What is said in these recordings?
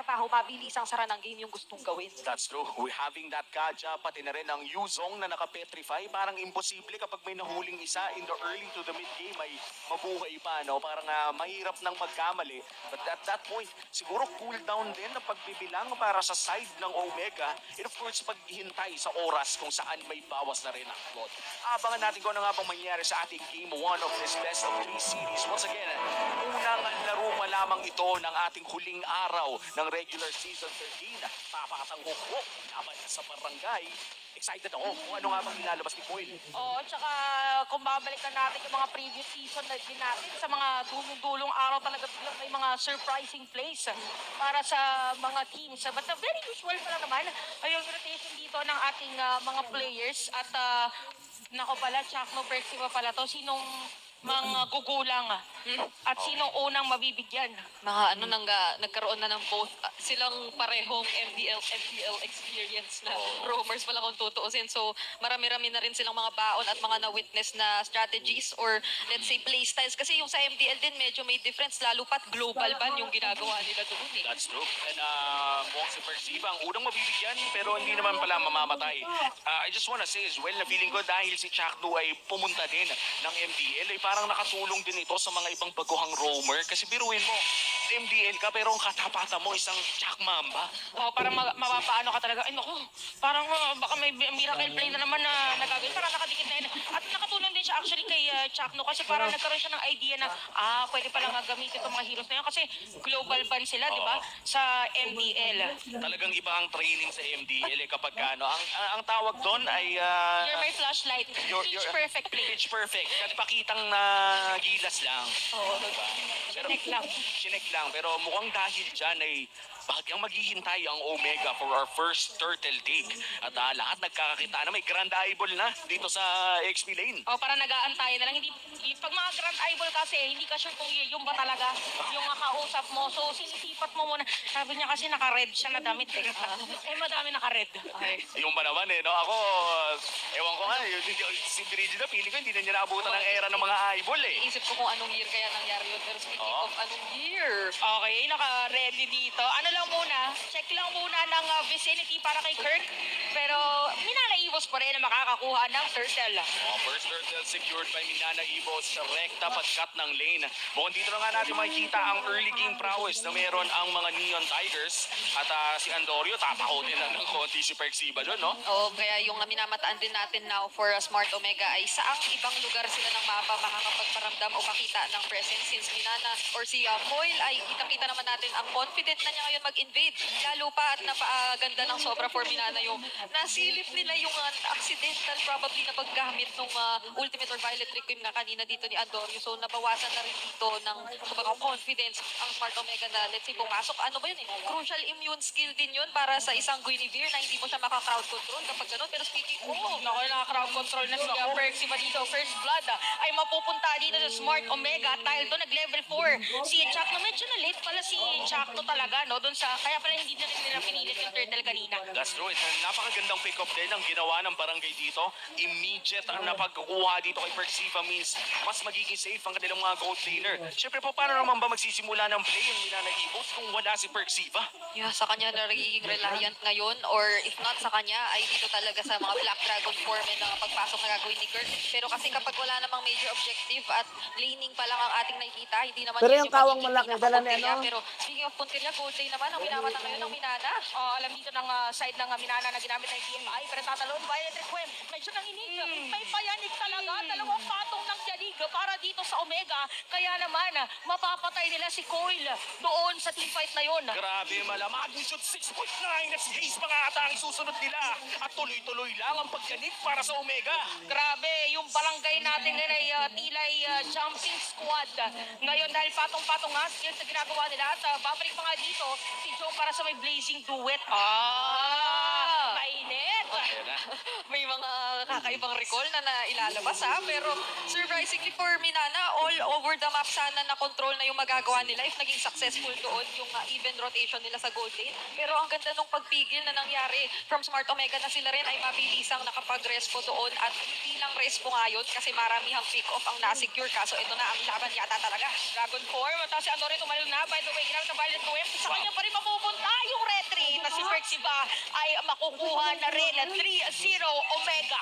trabaho, mabilis ang sara ng game yung gustong gawin. That's true. We're having that Kaja, pati na rin ang Yuzong na naka-petrify. Parang imposible kapag may nahuling isa in the early to the mid-game ay mabuhay pa, no? Parang mahirap nang magkamali. But at that point, siguro cooldown din ang pagbibilang para sa side ng Omega. And of course, paghihintay sa oras kung saan may bawas na rin ang plot. Abangan natin kung ano nga bang mangyayari sa ating Game 1 of this Best of 3 series. Once again, unang laro pa lamang ito ng ating huling araw ng regular season 13. Papakasang hukok laban sa barangay. Excited ako kung ano nga bang ilalabas ni Coil. Oo, tsaka kung babalikan natin yung mga previous season na din natin, sa mga dulong-dulong araw talaga biglang may mga surprising plays para sa mga teams. But very usual pa lang naman ay yung rotation dito ng ating mga players. At nako pala, Chakno Perxiva pala to. Sinong mga gugulang at sinong unang mabibigyan? Mga nagkaroon na ng both silang parehong MPL experience na roamers pala kung tutuusin. So marami-rami na rin silang mga baon at mga na-witness na strategies or let's say playstyles. Kasi yung sa MPL din medyo may difference, lalo pat global ban yung ginagawa nila doon eh. That's true. And mukhang si Perciba ang unang mabibigyan pero hindi naman pala mamamatay. I just wanna say as well na feeling ko dahil si Chakdo ay pumunta din ng MDL ay parang nakatulong din ito sa mga ibang baguhang roamer. Kasi biruin mo, MDL ka pero ang katapatan mo isang Chak Mamba. O, parang mapapaano ka talaga. Ay, naku, parang baka may miracle play na naman na nagagawin. Parang nakadikit na yun. At nakatulong din siya actually kay Chakno kasi parang nagkaroon siya ng idea na pwede palang gamitin itong mga heroes na yun. Kasi global ban sila, di ba? Sa MDL. Talagang iba ang training sa MDL kapag ano. Ang tawag doon ay... You're my flashlight. Pitch perfect play. Pitch perfect. Nagpakitang na gilas lang. Oo, diba? chinek lang. Chinek lang. Pero mukhang dahil dyan ay bahagyang maghihintay ang Omega for our first turtle take. At lahat nagkakakita na may grand eyeball na dito sa XP lane. O, parang nag-aantay na lang. Hindi, pag mga grand eyeball kasi, hindi ka sure kung yung ba talaga yung makausap mo. So, sinisipat mo muna. Sabi niya kasi naka-red siya na damit. Madami naka-red. Okay. Yung ba naman no? Ako, ewan ko nga, si Brigida, feeling ko hindi na niya naabutan ng era ng mga eyeball Isip ko kung anong year kaya nangyari yun. Pero speaking of anong year, Okay, naka-ready dito. Ano lang muna, check lang muna ng vicinity para kay Kirk. Pero minanaibos pa rin na makakakuha ng turtle. First turtle secured by Minana Evos sa rekta pagkat ng lane. Bukod dito na nga natin makikita ang early game prowess na meron ang mga Neon Tigers. At si Andorio, tapakotin na ng konti si Perxiba doon, no? Oo, kaya yung minamataan din natin now for Smart Omega ay saang ibang lugar sila ng mapa makakapagparamdam o makita ng presence since Minana or si Foil ay kitang-kita naman natin ang confident na niya ngayon mag-invade. Lalo pa at napaganda ng sobra for Minana yung nasilip nila yung accidental probably na paggamit ng ultimate or violet requiem nga kanina dito ni Andorio. So nabawasan na rin dito ng kumbaga confidence ang Smart Omega na let's say pumasok. Ano ba yun Crucial immune skill din yun para sa isang Guinevere na hindi mo siya maka-crowd control kapag ganun. Pero speaking Naku, naka-crowd control na si Perxiva dito. First blood ay mapupunta dito sa Smart Omega. Dahil doon nag-level 4 si Chakno. Medyo na late pala si Chakno talaga, no? Doon sa, kaya pala hindi na rin nila pinilit yung turtle kanina. That's true. Napakagandang pick-up din ang ginawa ng barangay dito. Immediate ang napagkukuha dito kay Perxiva means mas magiging safe ang kanilang mga gold laner. Siyempre po, paano naman ba magsisimula ng play yung Minana Evos kung wala si Perxiva? yeah, sa kanya na nagiging reliant ngayon or if not sa kanya ay dito talaga sa mga Black Dragon Foreman na pagpasok na gagawin ni Kirk. Pero kasi kapag wala namang major objective at laning pa lang ang ating nakikita, hindi naman Pero yun yung kawang magiging malaki, dala ni pinaka-punteriya. ano? Pero speaking of punteriya, gold lane naman ang minamata ngayon ng Minana. Alam dito ng side ng Minana na ginamit ng DMI, pero tatalon, Violet Requiem. Medyo nanginig. May payanig talaga. Dalawang patong ng yanig para dito sa Omega. Kaya naman, mapapatay nila si Coil doon sa teamfight na yon. Grabe, magnitude 6.9. That's haze mga ata ang susunod nila. At tuloy-tuloy lang ang pagyanit para sa Omega. Grabe, yung barangay natin ngayon ay tilay jumping squad. Ngayon dahil patong-patong nga skills na ginagawa nila at babalik pa nga dito si Joe para sa may blazing duet. Mainit! May mga kakaibang recall na nailalabas pero surprisingly for Minana, all over the map sana na control na yung magagawa nila if naging successful doon yung even rotation nila sa gold lane. Pero ang ganda nung pagpigil na nangyari from Smart Omega na sila rin ay mabilisang nakapag-respo doon at hindi lang respo ngayon kasi maramihang pick-off ang nasecure kaso ito na ang laban yata talaga. Dragon Form, tapos si Andore tumalon na. By the way, ginamit ng Violet Coem. Sa kanya pa rin mapupunta. Perxiva ay makukuha na rin 3-0 Omega.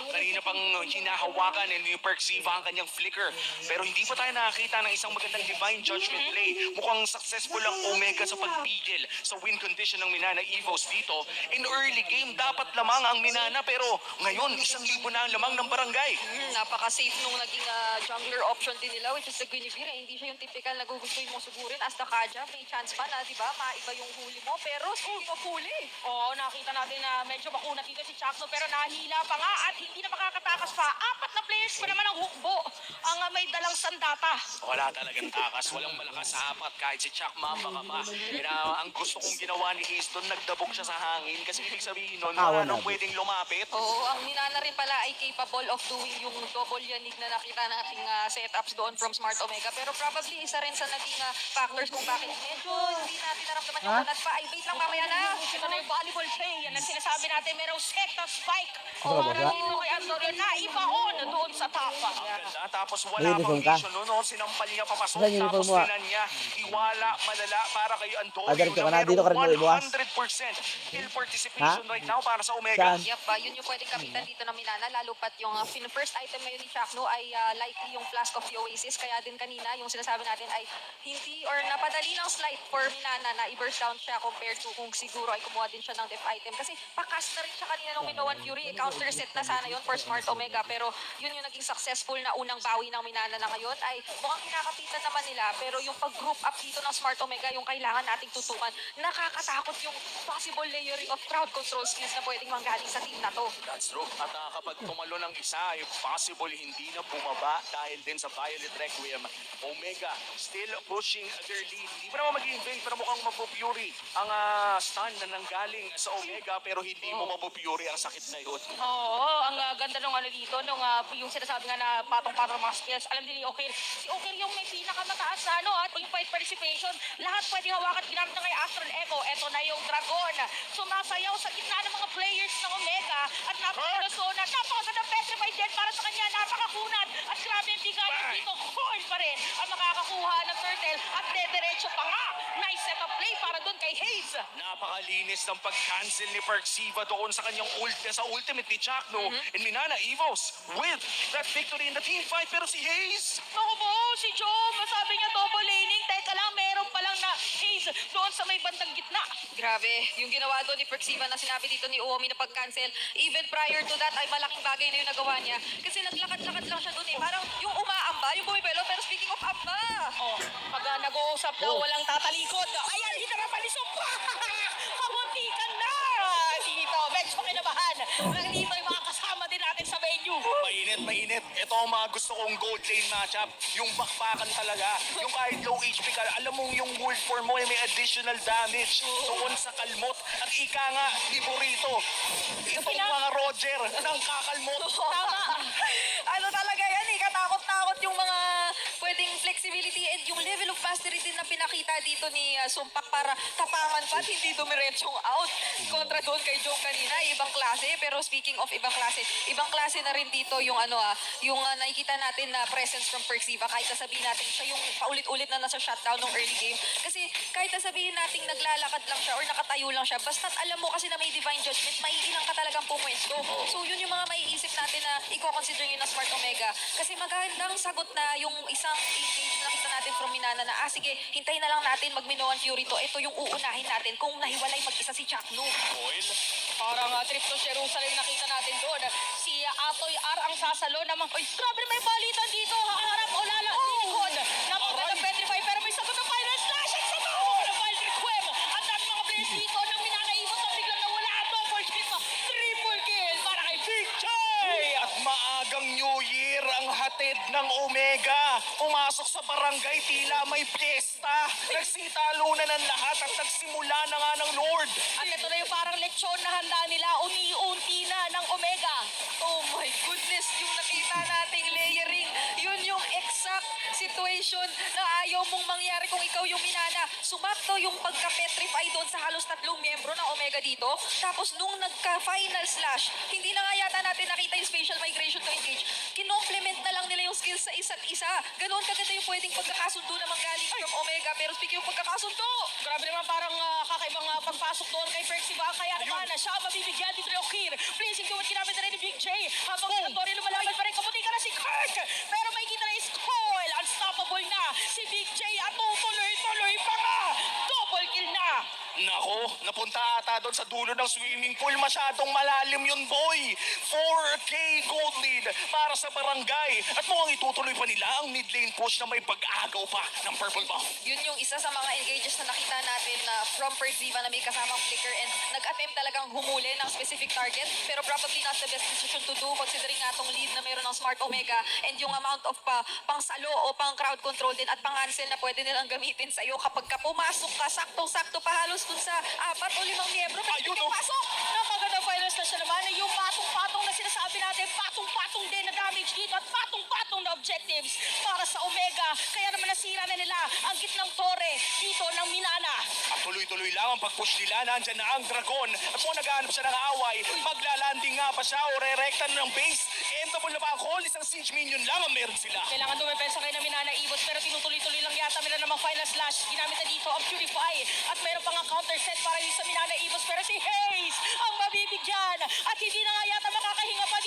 Kanina pang hinahawakan ni Perxiva ang kanyang flicker. Pero hindi pa tayo nakakita ng isang magandang divine judgment play. Mukhang successful ang Omega sa pagpigil sa win condition ng Minana Evos dito. In early game, dapat lamang ang Minana pero ngayon, 1,000 na ang lamang ng barangay. Napaka-safe nung naging jungler option din nila, which is the Guinevere. Hindi siya yung typical na gugustuhin mo sugurin. As the Kaja, may chance pa na, di ba, maiba yung huli mo. Pero speaking of huli, Oo, nakita natin na medyo makunat dito si Chakno pero nahila pa nga at hindi na makakatakas pa. 4 na players pa naman ang hukbo ang may dalang sandata. Wala talagang takas, walang malakas sa apat kahit si Chuck Mamba ka pa. Ang gusto kong ginawa ni Hayes doon, nagdabog siya sa hangin kasi ibig sabihin nun, wala nang pwedeng lumapit. oo, ang Minana rin pala ay capable of doing yung double yanig na nakita nating setups doon from Smart Omega. Pero probably isa rin sa naging factors kung bakit medyo hindi natin naramdaman yung kunat pa. Ay, wait lang, mamaya na. Ito na yung volleyball play. Yan ang sinasabi natin. Merong sekta spike. Ito ba, Para boss? dito kay Antonio na ibaon doon sa tapa. Ganda, tapos wala May pang uniform ka? vision no? Sinampal niya papasok, Saan yung tapos uniform mo, ah? tinan niya, iwala, malala para kay Antonio diretso ka na na, dito ka rin merong bubukas. 100% kill participation right now para sa Omega. Saan? Yep, yun yung pwedeng kapitan dito ng Minana, lalo pat yung first item ngayon ni Chakno ay likely yung Flask of the Oasis. Kaya din kanina, yung sinasabi natin ay hindi or napadali ng slight for Minana na i-burst down siya compared to kung siguro ay kumuha din siya ng def item. Kasi pakas na rin siya kanina nung Minoan Fury, counter set na sana yun for Smart Omega. Pero yun yung naging successful na unang bawi ng Minana na ngayon ay mukhang kinakapitan naman nila. Pero yung pag-group up dito ng Smart Omega, yung kailangan nating tutukan, nakakatakot yung possible layering of crowd control skills na pwedeng manggaling sa team na to. That's true. At kapag tumalo ng isa, ay possible hindi na bumaba dahil din sa Violet Requiem. Omega still pushing their lead. Hindi pa naman mag-invade pero mukhang mapupury ang stun na nanggaling sa Omega pero hindi mo mapupury ang sakit na yun. Oo, ang ganda nung ano dito, nung yung sinasabi nga na patong-patong mga skills. Alam din ni Okir, si Okir yung may pinakamataas na ano, at yung fight participation, lahat pwedeng hawakan ginamit na kay Astral Echo. Eto na yung Dragon. Sumasayaw sa gitna ng mga players ng Omega at napaka-resona, napakaganda petrified din para sa kanya, napakakunat. At grabe yung bigayan dito, Horn pa rin ang makakakuha ng Turtle at dediretso pa nga. Nice setup play para dun kay Hayes. Napakalinis ng pag-cancel ni Perxiva doon sa kanyang sa ultimate ni Chakno and Minana Evos with that victory in the team fight. Pero si Hayes, Naku po, si Jom, sabi niya double laning. Teka lang, meron pa lang na Hayes doon sa may bandang gitna. Grabe, yung ginawa doon ni Perxiva na sinabi dito ni Uomi na pag-cancel, even prior to that ay malaking bagay na yung nagawa niya. Kasi naglakad-lakad lang siya doon eh. Parang yung umaamba, yung bumibelo, pero speaking of amba, Oh, pag nag-uusap daw, walang tatalikod. Ayan, hinarapan ni Sumpa! Kamuntikan na! Dito, medyo kinabahan. Nandito yung mga kasama din natin sa venue. mainit, mainit. Ito ang mga gusto kong gold lane matchup. Yung bakbakan talaga. Yung kahit low HP ka, alam mo yung hold form mo ay may additional damage. Doon sa kalmot. At ika nga, ni Burrito. Itong mga Roger, nang kakalmot. Tama. ano talaga yan eh, katakot-takot yung mga pwedeng flexibility and yung level of mastery din na pinakita dito ni Sumpak para tapangan pa at hindi dumiretsong out. Kontra doon kay Jong kanina, ibang klase. Pero speaking of ibang klase na rin dito yung yung nakikita natin na presence from Perxiva. Kahit sasabihin natin siya yung paulit-ulit na nasa shutdown ng early game. Kasi kahit sasabihin natin naglalakad lang siya or nakatayo lang siya, basta't alam mo kasi na may divine judgment, maiilang ka talagang pumwesto. So yun yung mga maiisip natin na i-consider yun na Smart Omega. Kasi magandang sagot na yung isang engage na nakita natin from Minana na, sige, hintayin na lang natin mag-Minoan Fury to. Ito yung uunahin natin kung nahiwalay mag-isa si Chakno. Oil. Parang trip to Jerusalem nakita natin doon. Si Atoy R ang sasalo naman. Uy, grabe may balitan dito. Haharap o lala. Likod. Napaganda petrify pero may sagot na final slash. At sa tawa ng final requiem. Ang dami mga players dito nang minanaibot na biglang nawala. Double kill. Triple kill para kay Big J. At maagang New Year ang hatid ng Omega. Pumasok sa barangay, tila may piyesta. Nagsitalo na ng lahat at nagsimula na nga ng Lord. At ito na yung parang lechon na handa nila. Uni-unti na ng Omega. Oh my goodness, yung nakita nating layering, yun yung exact situation na ayaw mong mangyari kung ikaw yung Minana. Sumakto yung pagka-petrify doon sa halos 3 miyembro ng Omega dito. Tapos nung nagka-final slash, hindi na nga yata natin nakita yung spatial migration to engage. Kinomplement na lang nila yung skills sa isa't isa. Ganoon kaganda yung pwedeng pagkakasundo na manggaling from Omega. Pero speaking of pagkakasundo, Grabe naman parang kakaibang pagpasok doon kay Percy ba? Kaya naman siya mabibigyan dito ni Okir. Pleasing to what ginamit na rin ni Big J. Habang si Antonio lumalaban pa rin, kamuti ka na si Kirk. Pero may kita na is Coil. Unstoppable na si Big J at tutuloy-tuloy pa nga. Double kill na. Nako, napunta ata doon sa dulo ng swimming pool. Masyadong malalim yun, boy. 4K gold lead para sa barangay. At mukhang itutuloy pa nila ang mid lane push na may pag-agaw pa ng purple buff. yun yung isa sa mga engages na nakita natin na from Persiva na may kasamang flicker and nag-attempt talagang humuli ng specific target. Pero probably not the best decision to do considering nga tong lead na mayroon ng Smart Omega and yung amount of pang-salo o pang-crowd control din at pang-cancel na pwede nilang gamitin sa'yo kapag ka pumasok ka, saktong-sakto pa halos dun sa 4 o 5 miyembro. Ayun, Yung oh. pasok! Napaganda finals na siya naman. Yung patong-patong na sinasabi natin, patong-patong din na damage dito at patong-patong na objectives para sa Omega. Kaya naman nasira na nila ang gitnang tore dito ng Minana. At tuloy-tuloy lang ang pag-push nila. Nandyan na ang dragon. At kung naghahanap siya ng away, maglalanding nga pa siya o re-rectan ng base. Endable na ba ang call? Isang siege minion lang ang meron sila. Kailangan dumepensa kayo ng Minana Evos pero tinutuloy-tuloy lang yata nila namang final slash. Ginamit na dito ang Purify at meron pang counter set para sa Minana Evos pero si Hayes ang mabibigyan at hindi na nga yata makakahinga pa